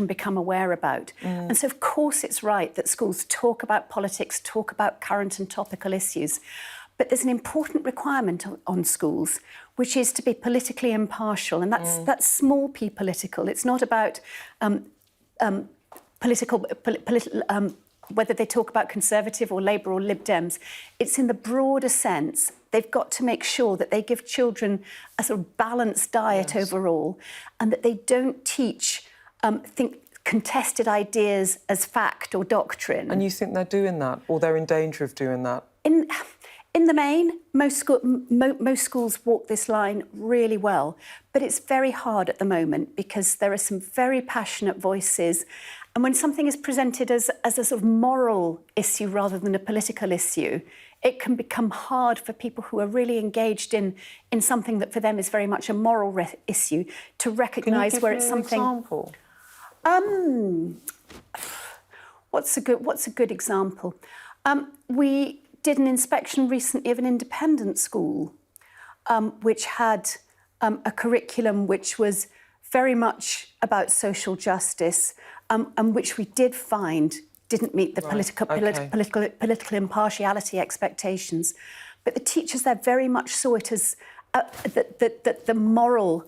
Speaker 11: become aware about. And so, of course, it's right that schools talk about politics, talk about current and topical issues. But there's an important requirement on schools, which is to be politically impartial. And that's small p political. It's not about whether they talk about Conservative or Labour or Lib Dems. It's in the broader sense. They've got to make sure that they give children a sort of balanced diet overall, and that they don't teach contested ideas as fact or doctrine.
Speaker 1: And you think they're doing that, or they're in danger of doing that?
Speaker 11: In the main, most schools walk this line really well, but it's very hard at the moment because there are some very passionate voices. And when something is presented as a sort of moral issue rather than a political issue, it can become hard for people who are really engaged in something that for them is very much a moral issue to recognise where it's something.
Speaker 1: Can you give me an example?
Speaker 11: What's a good example? We did an inspection recently of an independent school, which had a curriculum which was very much about social justice, and which we did find didn't meet the political impartiality expectations. But the teachers there very much saw it as the moral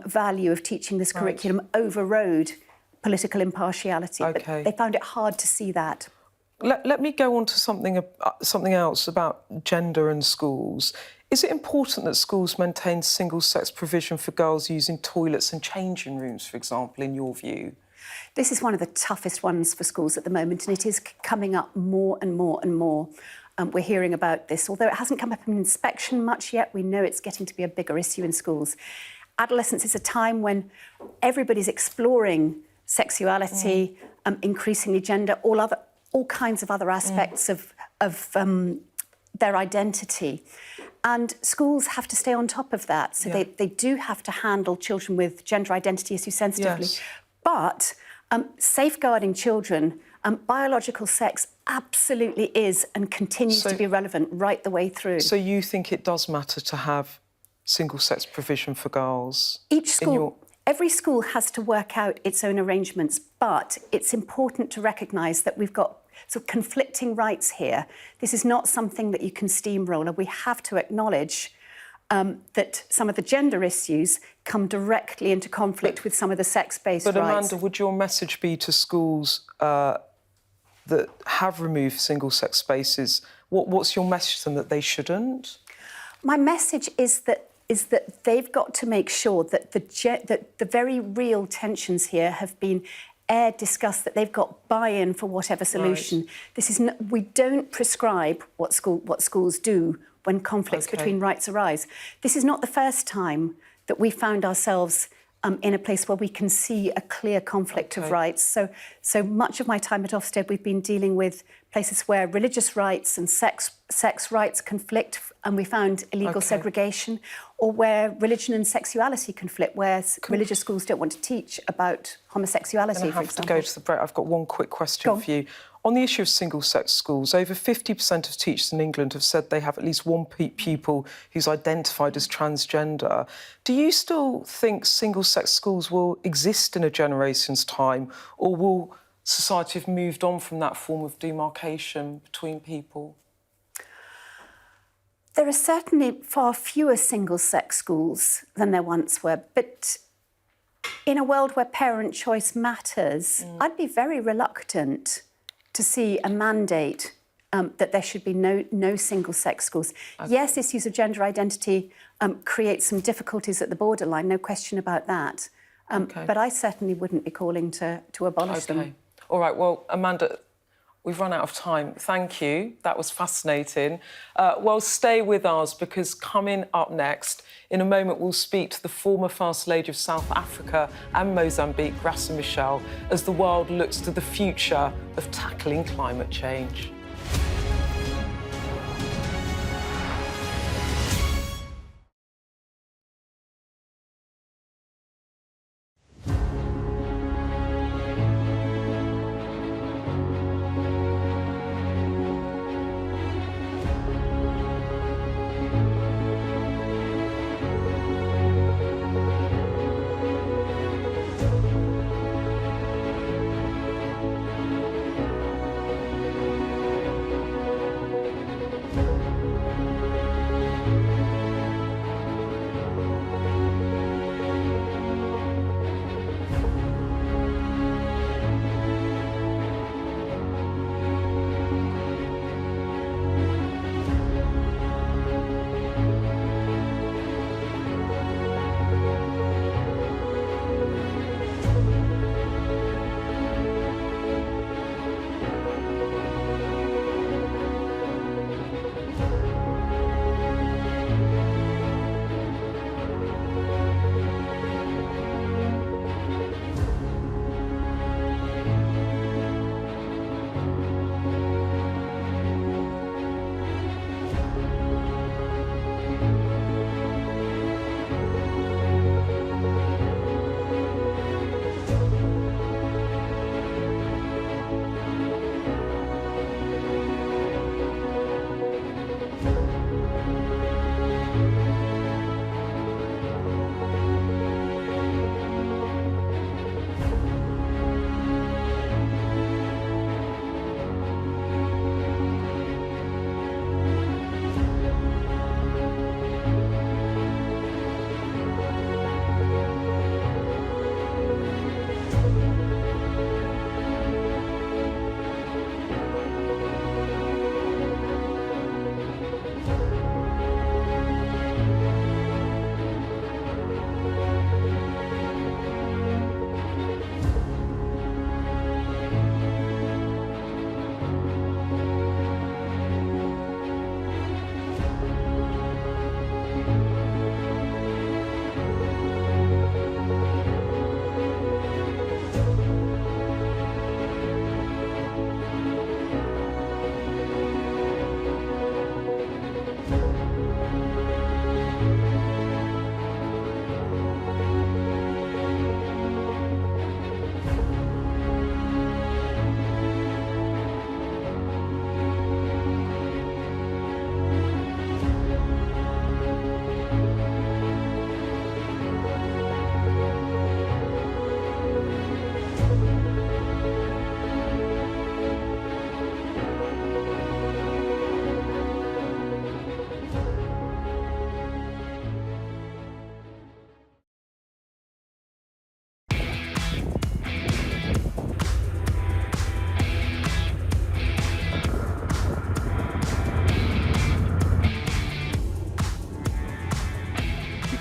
Speaker 11: value of teaching this curriculum overrode political impartiality. But they found it hard to see that.
Speaker 1: Let me go on to something else about gender and schools. Is it important that schools maintain single-sex provision for girls using toilets and changing rooms, for example, in your view?
Speaker 11: This is one of the toughest ones for schools at the moment, and it is coming up more and more and more. We're hearing about this. Although it hasn't come up in inspection much yet, we know it's getting to be a bigger issue in schools. Adolescence is a time when everybody's exploring sexuality, increasingly gender, all kinds of other aspects of their identity. And schools have to stay on top of that. So they do have to handle children with gender identity issues sensitively. Yes. But safeguarding children, biological sex absolutely is and continues to be relevant right the way through.
Speaker 1: So you think it does matter to have single-sex provision for girls?
Speaker 11: Each school... Every school has to work out its own arrangements, but it's important to recognise that we've got sort of conflicting rights here. This is not something that you can steamroller. We have to acknowledge that some of the gender issues come directly into conflict with some of the sex-based rights.
Speaker 1: But Amanda, would your message be to schools that have removed single-sex spaces, what's your message to them, that they shouldn't?
Speaker 11: My message is that they've got to make sure that the very real tensions here have been discussed, that they've got buy-in for whatever solution. Right. This is we don't prescribe what schools do when conflicts between rights arise. This is not the first time that we found ourselves in a place where we can see a clear conflict of rights. So much of my time at Ofsted, we've been dealing with places where religious rights and sex rights conflict, and we found illegal segregation, or where religion and sexuality conflict, where religious schools don't want to teach about homosexuality, for example. I have to
Speaker 1: go to the break. I've got one quick question for you. On the issue of single-sex schools, over 50% of teachers in England have said they have at least one pupil who's identified as transgender. Do you still think single-sex schools will exist in a generation's time, or will society have moved on from that form of demarcation between people?
Speaker 11: There are certainly far fewer single-sex schools than there once were, but in a world where parent choice matters, I'd be very reluctant to see a mandate that there should be no single-sex schools. Yes, issues of gender identity create some difficulties at the borderline, no question about that. But I certainly wouldn't be calling to abolish them.
Speaker 1: All right, well, Amanda, we've run out of time. Thank you. That was fascinating. Well, stay with us, because coming up next, in a moment, we'll speak to the former First Lady of South Africa and Mozambique, Graca Michel, as the world looks to the future of tackling climate change.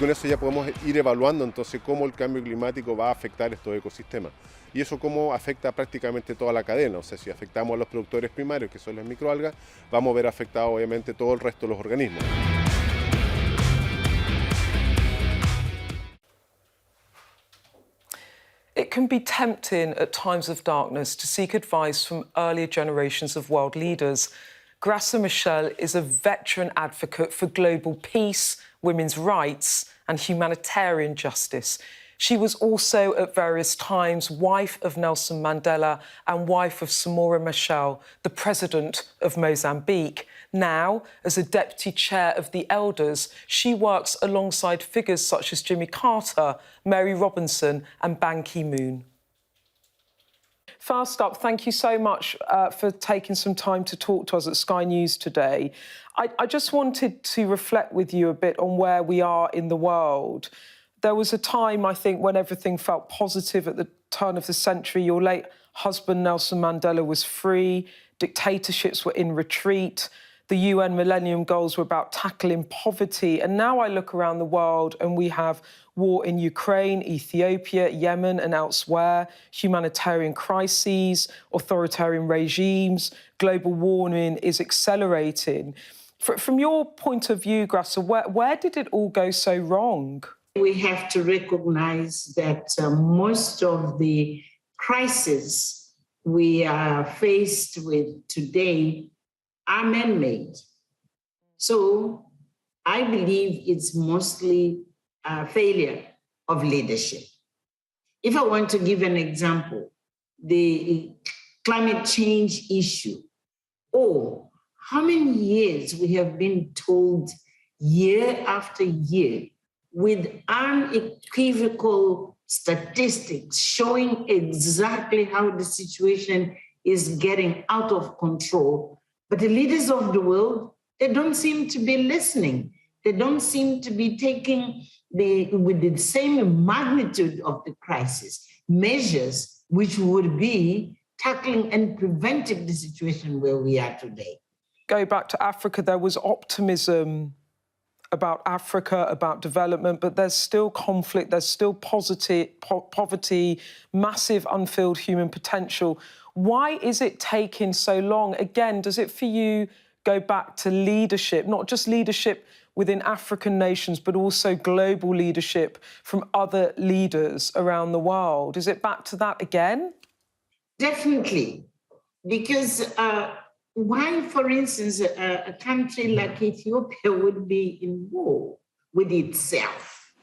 Speaker 12: con eso ya podemos ir evaluando entonces cómo el cambio climático va a afectar estos ecosistemas. Y eso cómo afecta prácticamente toda la cadena. O sea, si afectamos a los productores primarios, que son las microalgas, vamos a ver afectado obviamente todo el resto de los organismos.
Speaker 1: It can be tempting at times of darkness to seek advice from earlier generations of world leaders. Graca Michel is a veteran advocate for global peace, women's rights and humanitarian justice. She was also at various times wife of Nelson Mandela and wife of Samora Machel, the president of Mozambique. Now, as a deputy chair of the Elders, she works alongside figures such as Jimmy Carter, Mary Robinson and Ban Ki-moon. First up, thank you so much for taking some time to talk to us at Sky News today. I just wanted to reflect with you a bit on where we are in the world. There was a time, I think, when everything felt positive at the turn of the century. Your late husband, Nelson Mandela, was free. Dictatorships were in retreat. The UN Millennium Goals were about tackling poverty. And now I look around the world and we have war in Ukraine, Ethiopia, Yemen and elsewhere, humanitarian crises, authoritarian regimes, global warming is accelerating. From your point of view, Graca, where did it all go so wrong?
Speaker 13: We have to recognize that most of the crises we are faced with today are man-made. So I believe it's mostly a failure of leadership. If I want to give an example, the climate change issue, or how many years we have been told year after year with unequivocal statistics showing exactly how the situation is getting out of control. But the leaders of the world, they don't seem to be listening. They don't seem to be taking with the same magnitude of the crisis, measures which would be tackling and preventing the situation where we are today.
Speaker 1: Go back to Africa, there was optimism about Africa, about development, but there's still conflict, there's still poverty, massive unfilled human potential. Why is it taking so long? Again, does it for you go back to leadership, not just leadership within African nations, but also global leadership from other leaders around the world? Is it back to that again?
Speaker 13: Definitely, because why, for instance, a country like Ethiopia would be in war with itself?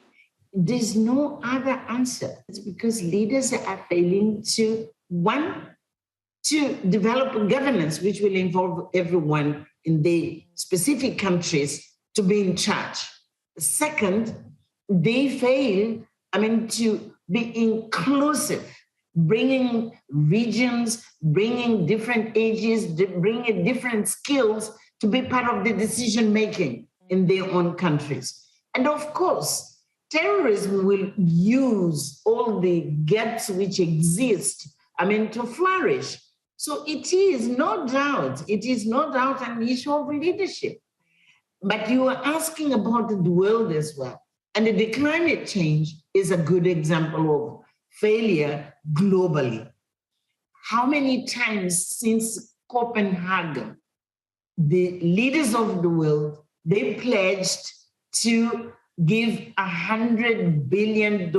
Speaker 13: There's no other answer. It's because leaders are failing to, one, to develop a governance which will involve everyone in the specific countries to be in charge. Second, they fail, to be inclusive, bringing regions, bringing different ages, bringing different skills to be part of the decision-making in their own countries. And of course, terrorism will use all the gaps which exist, to flourish. So it is no doubt an issue of leadership. But you are asking about the world as well. And the climate change is a good example of failure globally. How many times since Copenhagen, the leaders of the world, they pledged to give $100 billion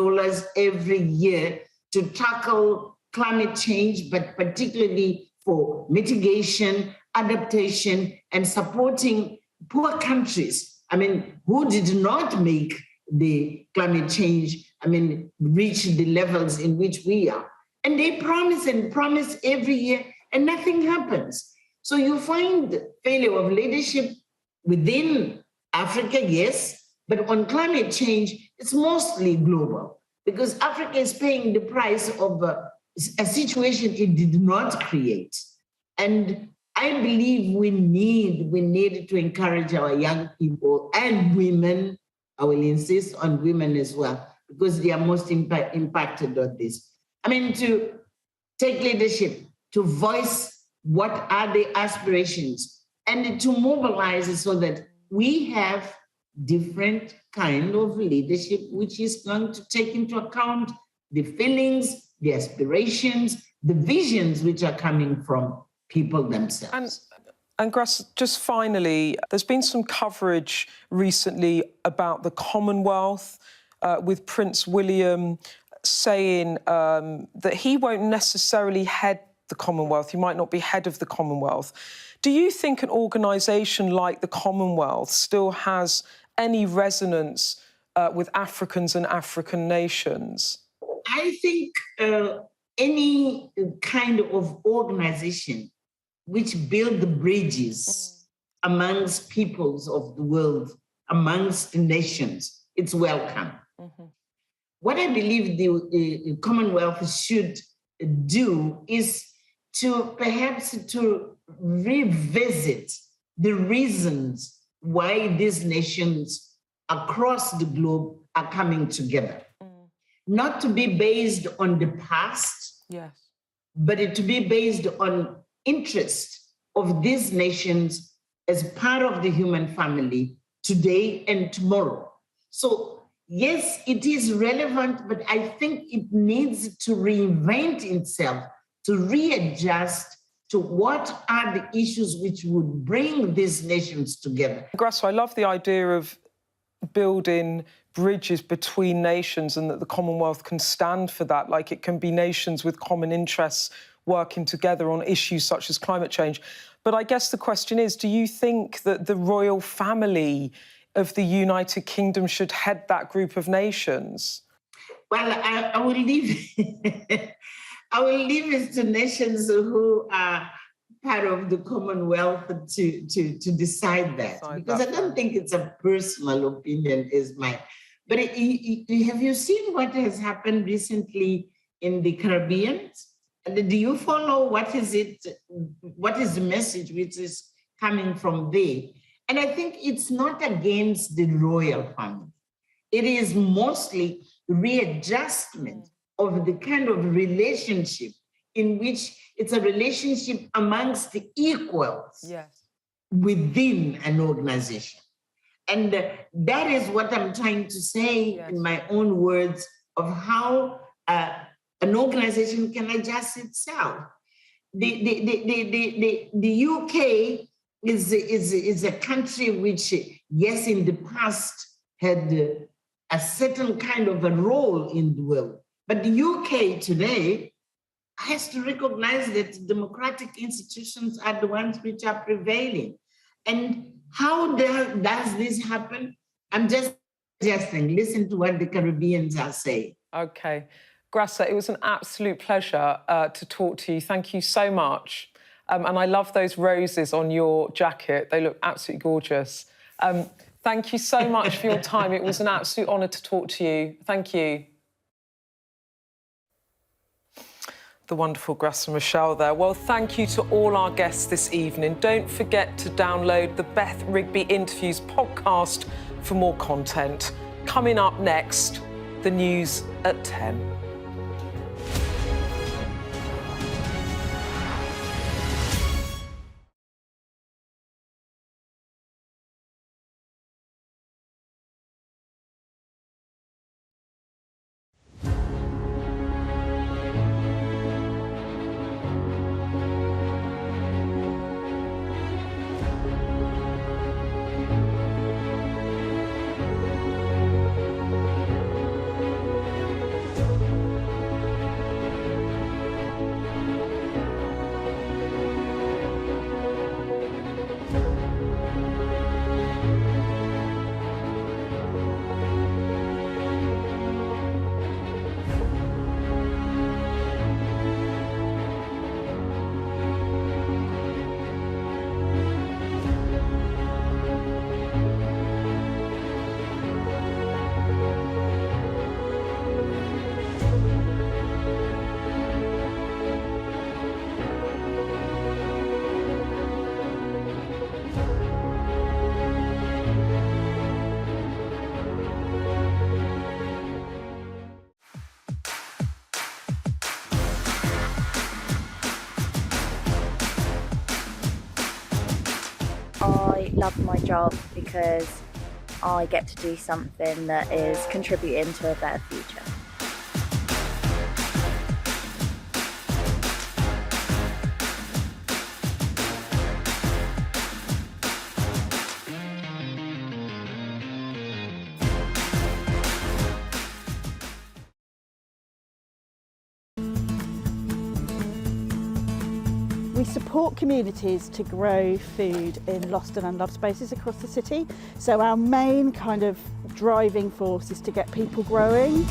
Speaker 13: every year to tackle climate change, but particularly for mitigation, adaptation, and supporting poor countries, who did not make the climate change, reach the levels in which we are. And they promise and promise every year, and nothing happens. So you find failure of leadership within Africa, yes, but on climate change, it's mostly global, because Africa is paying the price of a situation it did not create. And I believe we need to encourage our young people and women. I will insist on women as well, because they are most impacted on this. To take leadership, to voice what are the aspirations, and to mobilize so that we have different kind of leadership, which is going to take into account the feelings, the aspirations, the visions which are coming from people themselves.
Speaker 1: And Graca, just finally, there's been some coverage recently about the Commonwealth with Prince William saying that he won't necessarily head the Commonwealth. He might not be head of the Commonwealth. Do you think an organisation like the Commonwealth still has any resonance with Africans and African nations?
Speaker 13: I think any kind of organisation which build the bridges amongst peoples of the world, amongst nations, it's welcome. What I believe the Commonwealth should do is to perhaps to revisit the reasons why these nations across the globe are coming together. Not to be based on the past,
Speaker 1: yes,
Speaker 13: but it to be based on interest of these nations as part of the human family today and tomorrow. So yes, it is relevant, but I think it needs to reinvent itself, to readjust to what are the issues which would bring these nations together.
Speaker 1: Graca, I love the idea of building bridges between nations and that the Commonwealth can stand for that. Like, it can be nations with common interests working together on issues such as climate change. But I guess the question is, do you think that the royal family of the United Kingdom should head that group of nations?
Speaker 13: Well, I will leave I will leave it to nations who are part of the Commonwealth to decide that, because I don't think it's a personal opinion is mine. But have you seen what has happened recently in the Caribbean? Do you follow what is the message which is coming from there? And I think it's not against the royal family. It is mostly readjustment of the kind of relationship in which it's a relationship amongst the equals within an organization. And that is what I'm trying to say in my own words of how an organization can adjust itself. The UK is a country which, yes, in the past had a certain kind of a role in the world. But the UK today has to recognize that democratic institutions are the ones which are prevailing. And how does this happen? I'm just suggesting, listen to what the Caribbeans are saying.
Speaker 1: OK. Graca, it was an absolute pleasure to talk to you. Thank you so much. And I love those roses on your jacket. They look absolutely gorgeous. Thank you so much for your time. It was an absolute honour to talk to you. Thank you. The wonderful Graca Michel there. Well, thank you to all our guests this evening. Don't forget to download the Beth Rigby Interviews podcast for more content. Coming up next, the news at 10.
Speaker 8: I love my job because I get to do something that is contributing to a better future.
Speaker 9: We support communities to grow food in lost and unloved spaces across the city. So our main kind of driving force is to get people growing.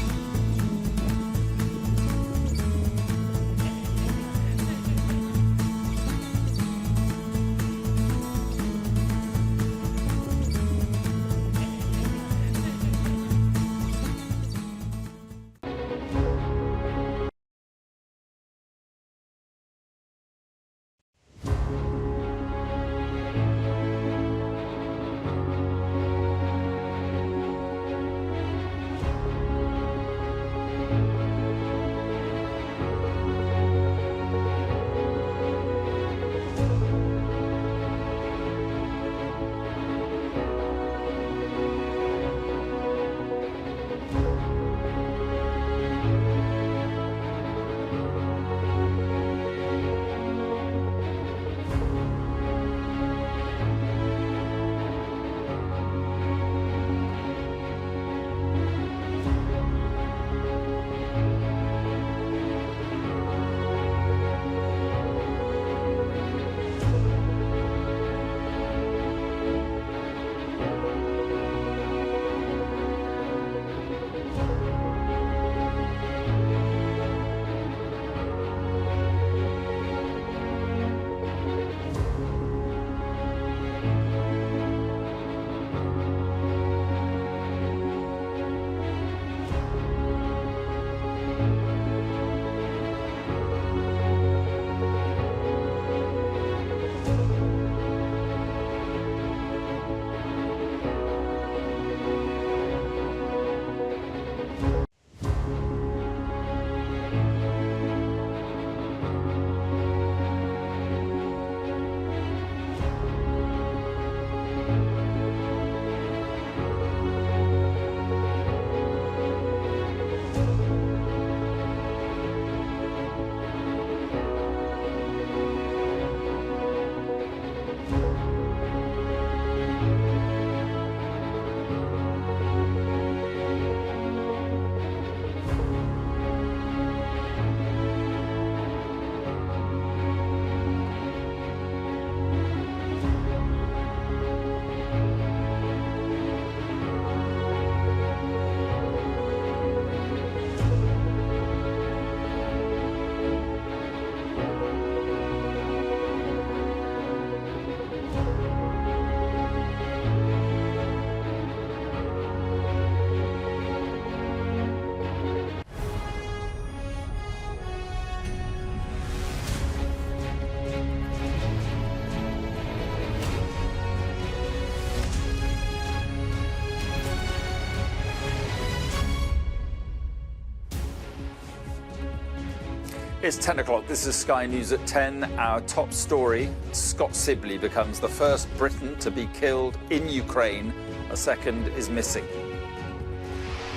Speaker 14: It's 10 o'clock. This is Sky News at 10. Our top story, Scott Sibley becomes the first Briton to be killed in Ukraine. A second is missing.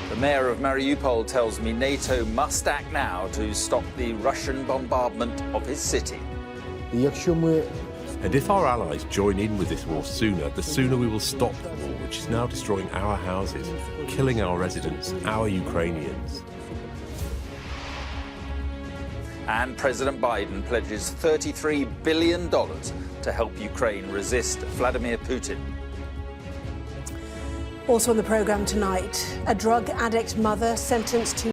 Speaker 14: The mayor of Mariupol tells me NATO must act now to stop the Russian bombardment of his city.
Speaker 15: And if our allies join in with this war sooner, the sooner we will stop the war, which is now destroying our houses, killing our residents, our Ukrainians.
Speaker 14: And President Biden pledges $33 billion to help Ukraine resist Vladimir Putin.
Speaker 3: Also on the programme tonight, a drug addict mother sentenced to